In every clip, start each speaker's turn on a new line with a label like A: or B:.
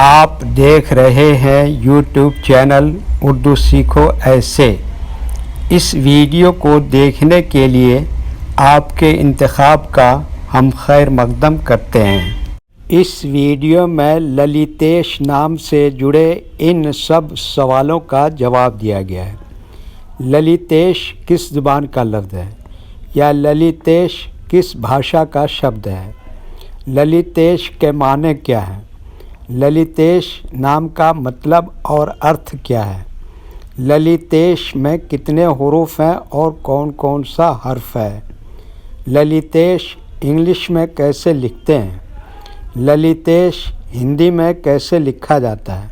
A: آپ دیکھ رہے ہیں یوٹیوب چینل اردو سیکھو ایسے۔ اس ویڈیو کو دیکھنے کے لیے آپ کے انتخاب کا ہم خیر مقدم کرتے ہیں۔ اس ویڈیو میں للیتیش نام سے جڑے ان سب سوالوں کا جواب دیا گیا ہے۔ للیتیش کس زبان کا لفظ ہے یا للیتیش کس بھاشا کا شبد ہے؟ للیتیش کے معنی کیا ہے؟ للیتیش نام کا مطلب اور ارتھ کیا ہے؟ للیتیش میں کتنے حروف ہیں اور کون کون سا حرف ہے؟ للیتیش انگلش میں کیسے لکھتے ہیں؟ للیتیش ہندی میں کیسے لکھا جاتا ہے؟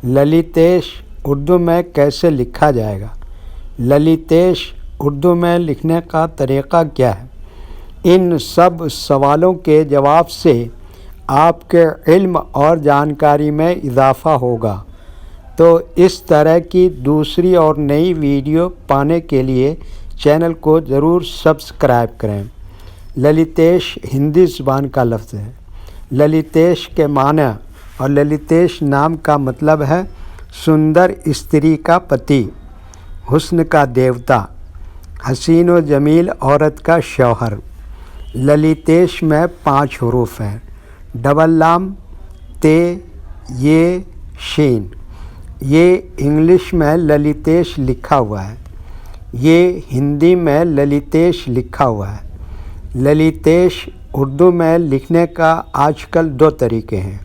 A: للیتیش اردو میں کیسے لکھا جائے گا؟ للیتیش اردو میں لکھنے کا طریقہ کیا ہے؟ ان سب سوالوں کے جواب سے آپ کے علم اور جانکاری میں اضافہ ہوگا۔ تو اس طرح کی دوسری اور نئی ویڈیو پانے کے لیے چینل کو ضرور سبسکرائب کریں۔ للیتیش ہندی زبان کا لفظ ہے۔ للیتیش کے معنی اور للیتیش نام کا مطلب ہے سندر استری کا پتی، حسن کا دیوتا، حسین و جمیل عورت کا شوہر۔ للیتیش میں 5 حروف ہیں: ڈبل لام، تے، یہ، شین۔ یہ انگلش میں للیتیش لکھا ہوا ہے، یہ ہندی میں للیتیش لکھا ہوا ہے۔ للیتیش اردو میں لکھنے کا آج کل 2 طریقے ہیں۔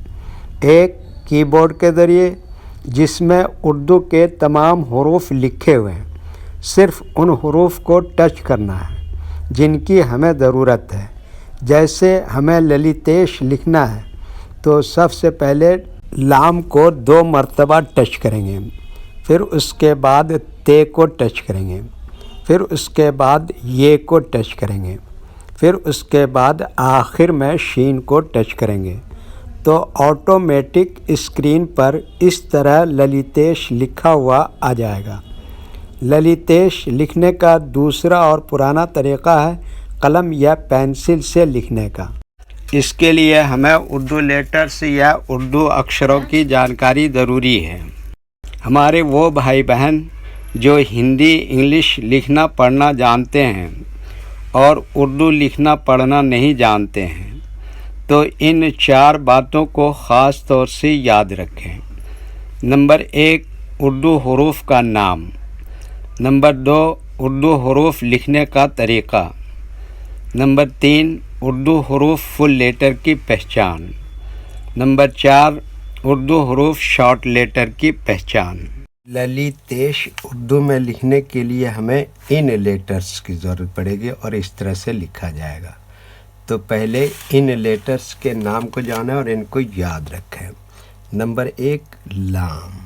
A: ایک کی بورڈ کے ذریعے، جس میں اردو کے تمام حروف لکھے ہوئے ہیں، صرف ان حروف کو ٹچ کرنا ہے جن کی ہمیں ضرورت ہے۔ جیسے ہمیں للیتیش لکھنا ہے تو سب سے پہلے لام کو 2 مرتبہ ٹچ کریں گے، پھر اس کے بعد تے کو ٹچ کریں گے، پھر اس کے بعد یہ کو ٹچ کریں گے، پھر اس کے بعد آخر میں شین کو ٹچ کریں گے تو آٹومیٹک اسکرین پر اس طرح للیتیش لکھا ہوا آ جائے گا۔ للیتیش لکھنے کا دوسرا اور پرانا طریقہ ہے قلم یا پینسل سے لکھنے کا۔ اس کے لیے ہمیں اردو لیٹرز یا اردو اکشروں کی جانکاری ضروری ہے۔ ہمارے وہ بھائی بہن جو ہندی انگلش لکھنا پڑھنا جانتے ہیں اور اردو لکھنا پڑھنا نہیں جانتے ہیں تو ان 4 باتوں کو خاص طور سے یاد رکھیں۔ نمبر 1، اردو حروف کا نام۔ نمبر 2، اردو حروف لکھنے کا طریقہ۔ نمبر 3، اردو حروف فل لیٹر کی پہچان۔ نمبر 4، اردو حروف شارٹ لیٹر کی پہچان۔ للیتیش اردو میں لکھنے کے لیے ہمیں ان لیٹرز کی ضرورت پڑے گی اور اس طرح سے لکھا جائے گا۔ تو پہلے ان لیٹرز کے نام کو جانیں اور ان کو یاد رکھیں۔ نمبر 1، لام۔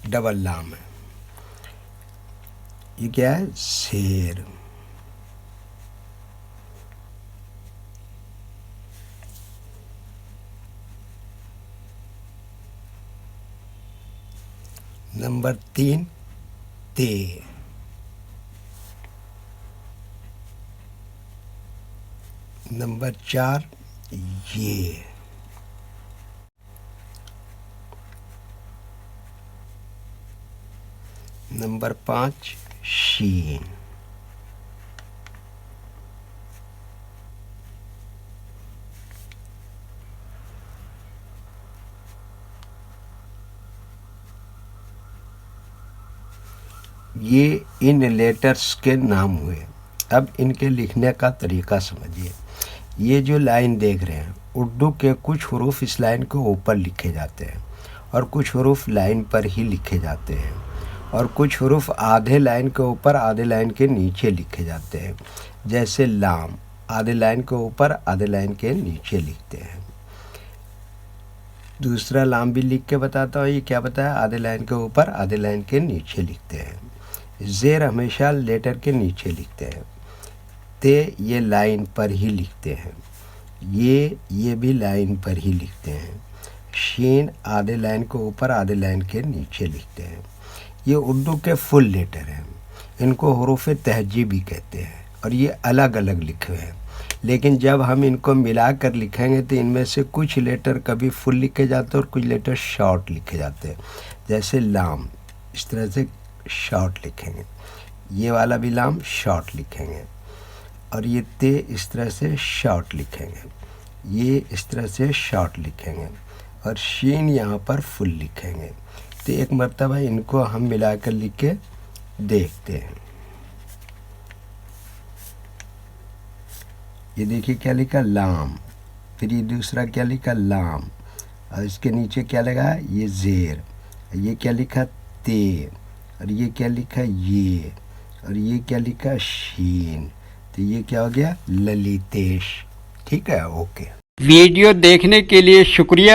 A: ڈبل لام ہے۔ یہ کیا ہے؟ شیر۔ نمبر 3، تے۔ نمبر 4، یہ۔ نمبر 5، شین۔ یہ ان لیٹرز کے نام ہوئے۔ اب ان کے لکھنے کا طریقہ سمجھیے۔ یہ جو لائن دیکھ رہے ہیں، اردو کے کچھ حروف اس لائن کے اوپر لکھے جاتے ہیں اور کچھ حروف لائن پر ہی لکھے جاتے ہیں اور کچھ حروف آدھے لائن کے اوپر آدھے لائن کے نیچے لکھے جاتے ہیں۔ جیسے لام، آدھے لائن کے اوپر آدھے لائن کے نیچے لکھتے ہیں۔ دوسرا لام بھی لکھ کے بتاتا ہوں۔ یہ کیا بتایا؟ آدھے لائن کے اوپر آدھے لائن کے نیچے لکھتے ہیں۔ زیر ہمیشہ لیٹر کے نیچے لکھتے ہیں۔ تے، یہ لائن پر ہی لکھتے ہیں۔ یہ بھی لائن پر ہی لکھتے ہیں۔ شین، آدھے لائن کے اوپر آدھے لائن کے نیچے لکھتے ہیں۔ یہ اردو کے فل لیٹر ہیں۔ ان کو حروف تہجی بھی کہتے ہیں، اور یہ الگ الگ لکھے ہوئے ہیں، لیکن جب ہم ان کو ملا کر لکھیں گے تو ان میں سے کچھ لیٹر کبھی فل لکھے جاتے ہیں اور کچھ لیٹر شارٹ لکھے جاتے ہیں، جیسے لام اس طرح سے شارٹ لکھیں گے، یہ والا بھی لام شارٹ لکھیں گے، اور یہ تے اس طرح سے شارٹ لکھیں گے، یہ اس طرح سے شارٹ لکھیں گے، اور شین یہاں پر فل لکھیں گے۔ تو ایک مرتبہ ان کو ہم ملا کر لکھ کے دیکھتے ہیں۔ یہ دیکھیے کیا لکھا لام، پھر یہ دوسرا کیا لکھا لام، اور اس کے نیچے کیا لگا یہ زیر، یہ کیا لکھا تے، اور یہ کیا لکھا یہ، اور یہ کیا لکھا شین، تو یہ کیا ہو گیا للیتیش۔ ٹھیک ہے، اوکے۔
B: ویڈیو دیکھنے کے لیے شکریہ۔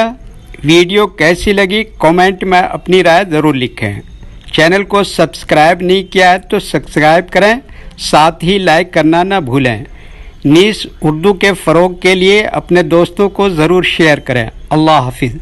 B: ویڈیو کیسی لگی کامنٹ میں اپنی رائے ضرور لکھیں۔ چینل کو سبسکرائب نہیں کیا ہے تو سبسکرائب کریں، ساتھ ہی لائک کرنا نہ بھولیں۔ نیز اردو کے فروغ کے لیے اپنے دوستوں کو ضرور شیئر کریں۔ اللہ حافظ۔